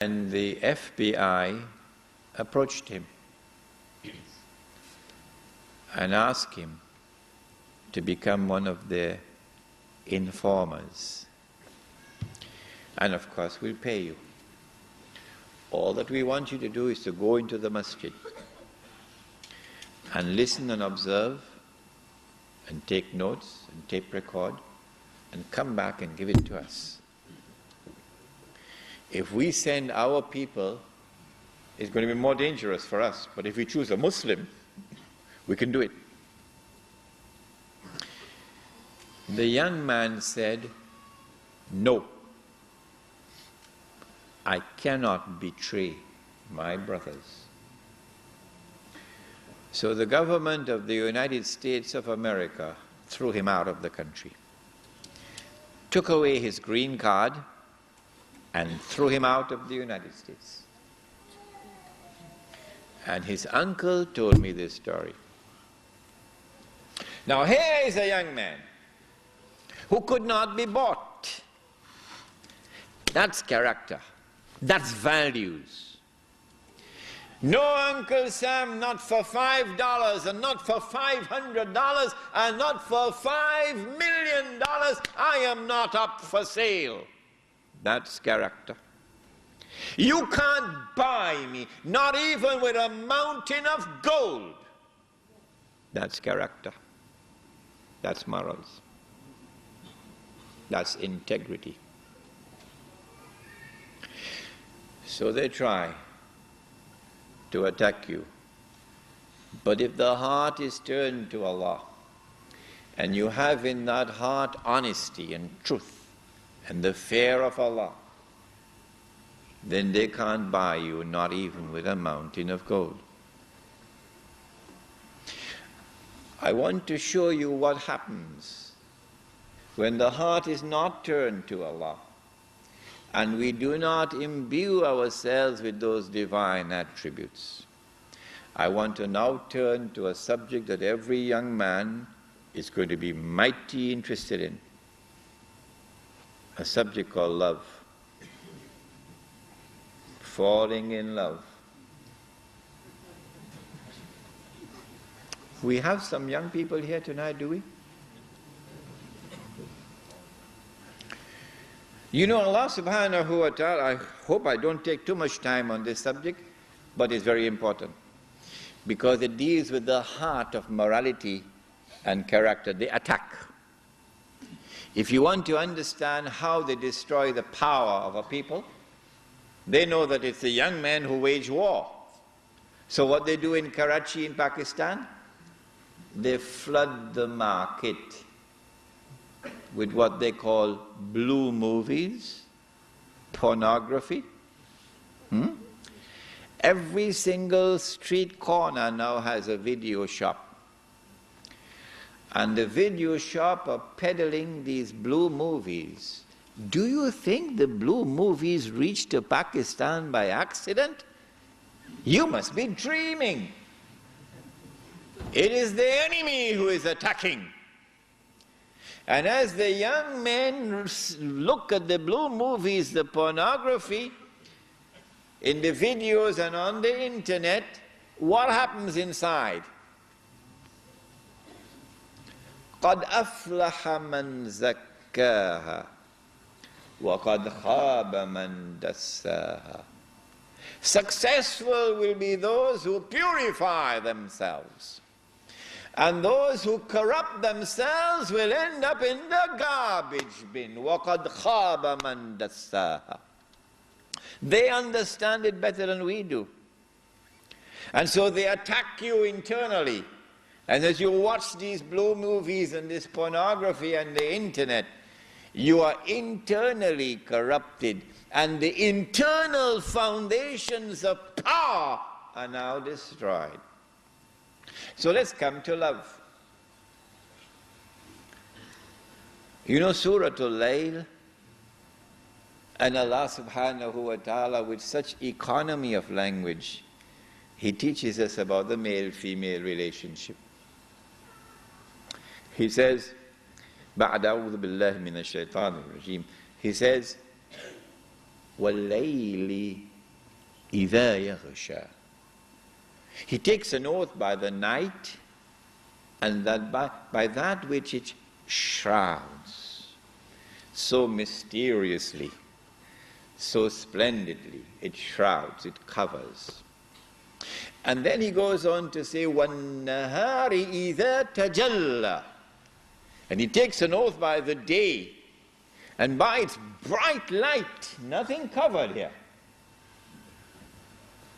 And the FBI approached him and asked him to become one of their informers. And of course, we'll pay you. All that we want you to do is to go into the masjid and listen and observe and take notes and tape record and come back and give it to us. If we send our people, it's going to be more dangerous for us. But if we choose a Muslim, we can do it. The young man said, "No, I cannot betray my brothers." So the government of the United States of America threw him out of the country, took away his green card, and threw him out of the United States. And his uncle told me this story. Now here is a young man who could not be bought. That's character. That's values. No, Uncle Sam, not for $5 and not for $500 and not for $5 million. I am not up for sale. That's character. You can't buy me, not even with a mountain of gold. That's character. That's morals. That's integrity. So they try to attack you. But if the heart is turned to Allah, and you have in that heart honesty and truth, and the fear of Allah, then they can't buy you, not even with a mountain of gold. I want to show you what happens when the heart is not turned to Allah, and we do not imbue ourselves with those divine attributes. I want to now turn to a subject that every young man is going to be mighty interested in. A subject called love. Falling in love. We have some young people here tonight, do we? You know, Allah subhanahu wa ta'ala, I hope I don't take too much time on this subject, but it's very important because it deals with the heart of morality and character. They attack. If you want to understand how they destroy the power of a people, they know that it's the young men who wage war. So what they do in Karachi in Pakistan, they flood the market with what they call blue movies, pornography. Every single street corner now has a video shop. And the video shop are peddling these blue movies. Do you think the blue movies reached to Pakistan by accident? You must be dreaming. It is the enemy who is attacking. And as the young men look at the blue movies, the pornography, in the videos and on the internet, what happens inside? قَدْ أَفْلَحَ مَنْ زَكَّاهَا وَقَدْ خَابَ مَنْ دَسَّاهَا. Successful will be those who purify themselves. And those who corrupt themselves will end up in the garbage bin. وَقَدْ خَابَ مَنْ دَسَّاهَا. They understand it better than we do. And so they attack you internally. And as you watch these blue movies and this pornography and the internet, you are internally corrupted. And the internal foundations of power are now destroyed. So let's come to love. You know Surah Al-Layl, and Allah subhanahu wa ta'ala, with such economy of language, He teaches us about the male-female relationship. He says, بعد أعوذ بالله من الشيطان الرجيم, He says, وَاللَّيْلِ إِذَا يَغْشَى. He takes an oath by the night, and that by that which it shrouds so mysteriously, so splendidly. It shrouds, it covers. And then he goes on to say, وَالنَّهَارِ إِذَا تَجَلَّى. And he takes an oath by the day, and by its bright light, nothing covered here.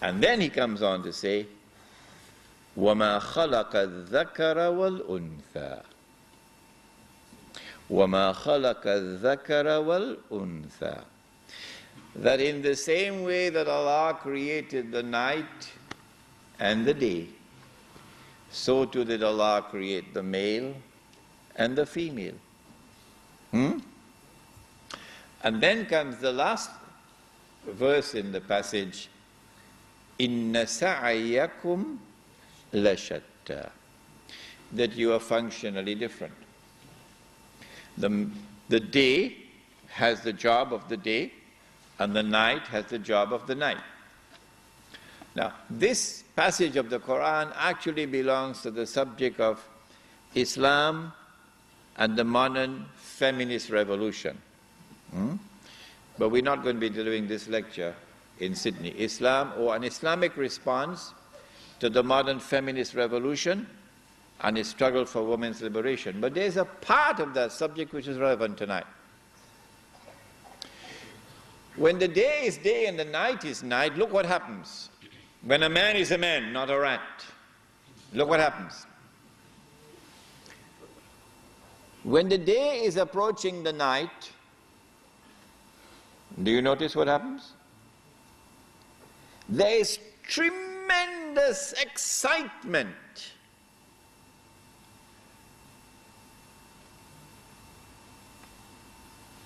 And then he comes on to say, وَمَا خَلَقَ الذَّكَرَ وَالْأُنثَى. وَمَا خَلَقَ الذَّكَرَ وَالْأُنثَى. That in the same way that Allah created the night and the day, so too did Allah create the male and the female. And then comes the last verse in the passage, إِنَّ سَعْيَكُمْ لَشَتَّى. That you are functionally different. The day has the job of the day, and the night has the job of the night. Now, this passage of the Quran actually belongs to the subject of Islam and the modern feminist revolution. But we're not going to be doing this lecture in Sydney. Islam, or an Islamic response to the modern feminist revolution and its struggle for women's liberation. But there's a part of that subject which is relevant tonight. When the day is day and the night is night, look what happens. When a man is a man, not a rat, look what happens. When the day is approaching the night, do you notice what happens? There is tremendous excitement.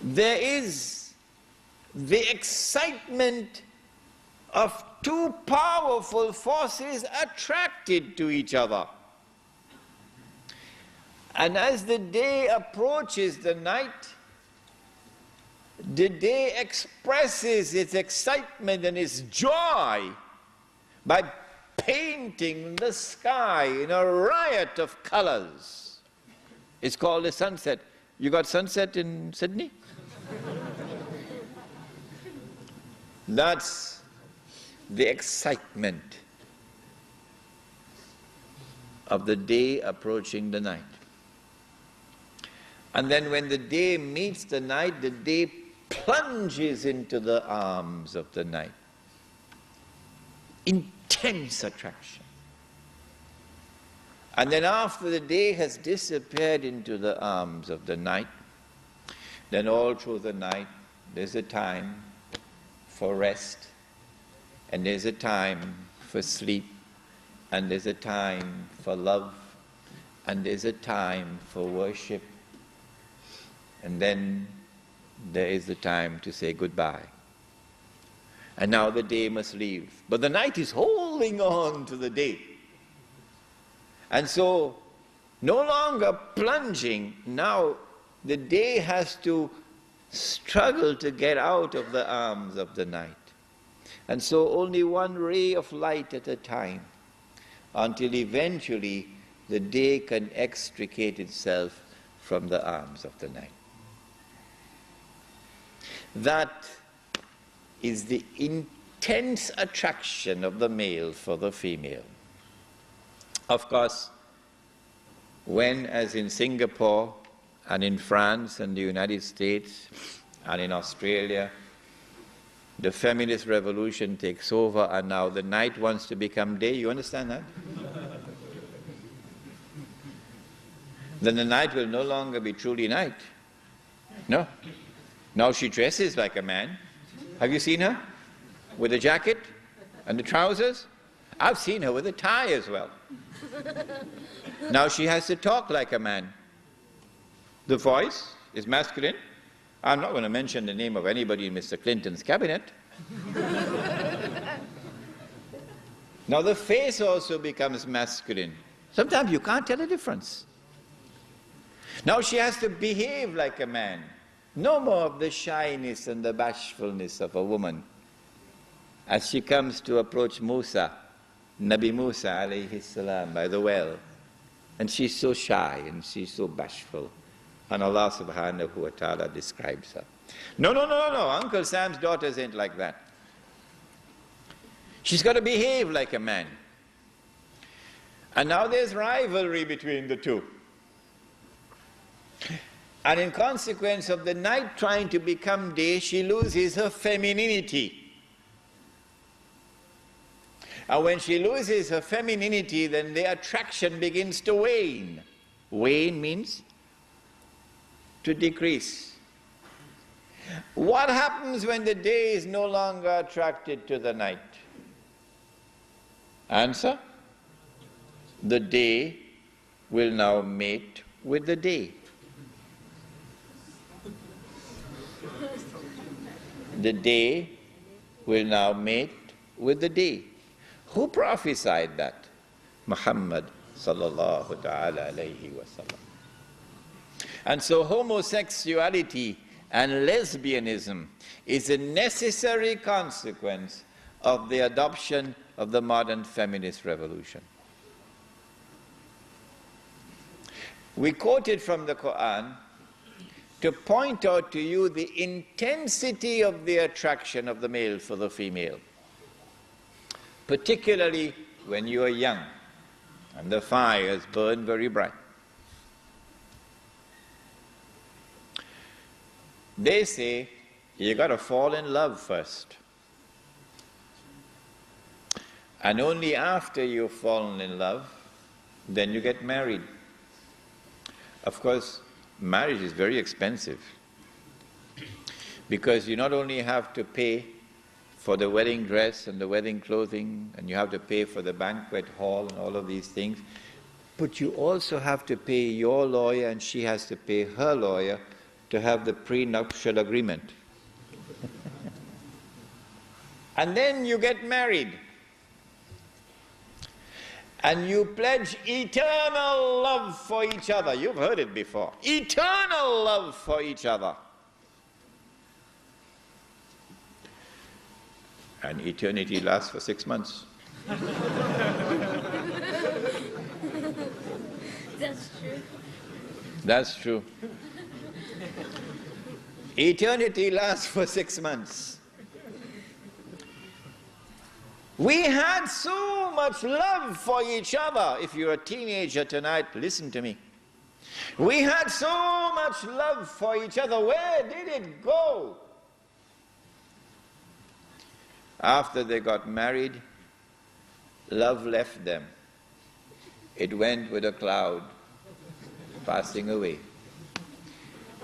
There is the excitement of two powerful forces attracted to each other. And as the day approaches the night, the day expresses its excitement and its joy by painting the sky in a riot of colors. It's called a sunset. You got sunset in Sydney? That's the excitement of the day approaching the night. And then when the day meets the night, the day plunges into the arms of the night. Intense attraction. And then after the day has disappeared into the arms of the night, then all through the night there's a time for rest, and there's a time for sleep, and there's a time for love, and there's a time for worship, and then there is the time to say goodbye. And now the day must leave, but the night is holding on to the day. And so, no longer plunging, now the day has to struggle to get out of the arms of the night. And so only one ray of light at a time, until eventually the day can extricate itself from the arms of the night. That is the intense attraction of the male for the female. Of course, when, as in Singapore and in France and the United States and in Australia, the feminist revolution takes over and now the night wants to become day, you understand that? Then the night will no longer be truly night. No. Now she dresses like a man. Have you seen her? With a jacket and the trousers? I've seen her with a tie as well. Now she has to talk like a man. The voice is masculine. I'm not going to mention the name of anybody in Mr. Clinton's cabinet. Now the face also becomes masculine. Sometimes you can't tell the difference. Now she has to behave like a man. No more of the shyness and the bashfulness of a woman. as she comes to approach Musa, Nabi Musa alayhi salam, by the well. And she's so shy and she's so bashful. And Allah subhanahu wa ta'ala describes her. No, Uncle Sam's daughters ain't like that. She's got to behave like a man. And now there's rivalry between the two. And in consequence of the night trying to become day, she loses her femininity. And when she loses her femininity, then the attraction begins to wane. Wane means to decrease. What happens when the day is no longer attracted to the night? Answer: the day will now mate with the day. The day will now mate with the day. Who prophesied that? Muhammad sallallahu ta'ala alayhi wa sallam. And so homosexuality and lesbianism is a necessary consequence of the adoption of the modern feminist revolution. We quoted from the Quran to point out to you the intensity of the attraction of the male for the female, particularly when you are young and the fires burn very bright. They say you got to fall in love first. And only after you've fallen in love, then you get married. Of course, marriage is very expensive, because you not only have to pay for the wedding dress and the wedding clothing, and you have to pay for the banquet hall and all of these things, but you also have to pay your lawyer, and she has to pay her lawyer to have the prenuptial agreement. And then you get married. And you pledge eternal love for each other. You've heard it before. Eternal love for each other. And eternity lasts for 6 months. That's true. That's true. Eternity lasts for 6 months. We had so much love for each other. If you're a teenager tonight, listen to me. We had so much love for each other. Where did it go? After they got married, love left them. It went with a cloud, passing away.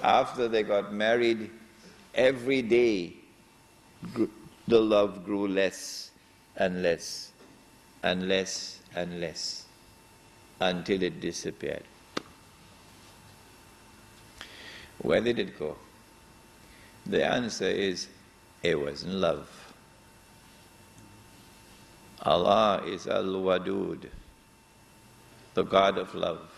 After they got married, every day the love grew less and less and less and less until it disappeared. Where did it go? The answer is, it wasn't love. Allah is Al-Wadud, the God of love.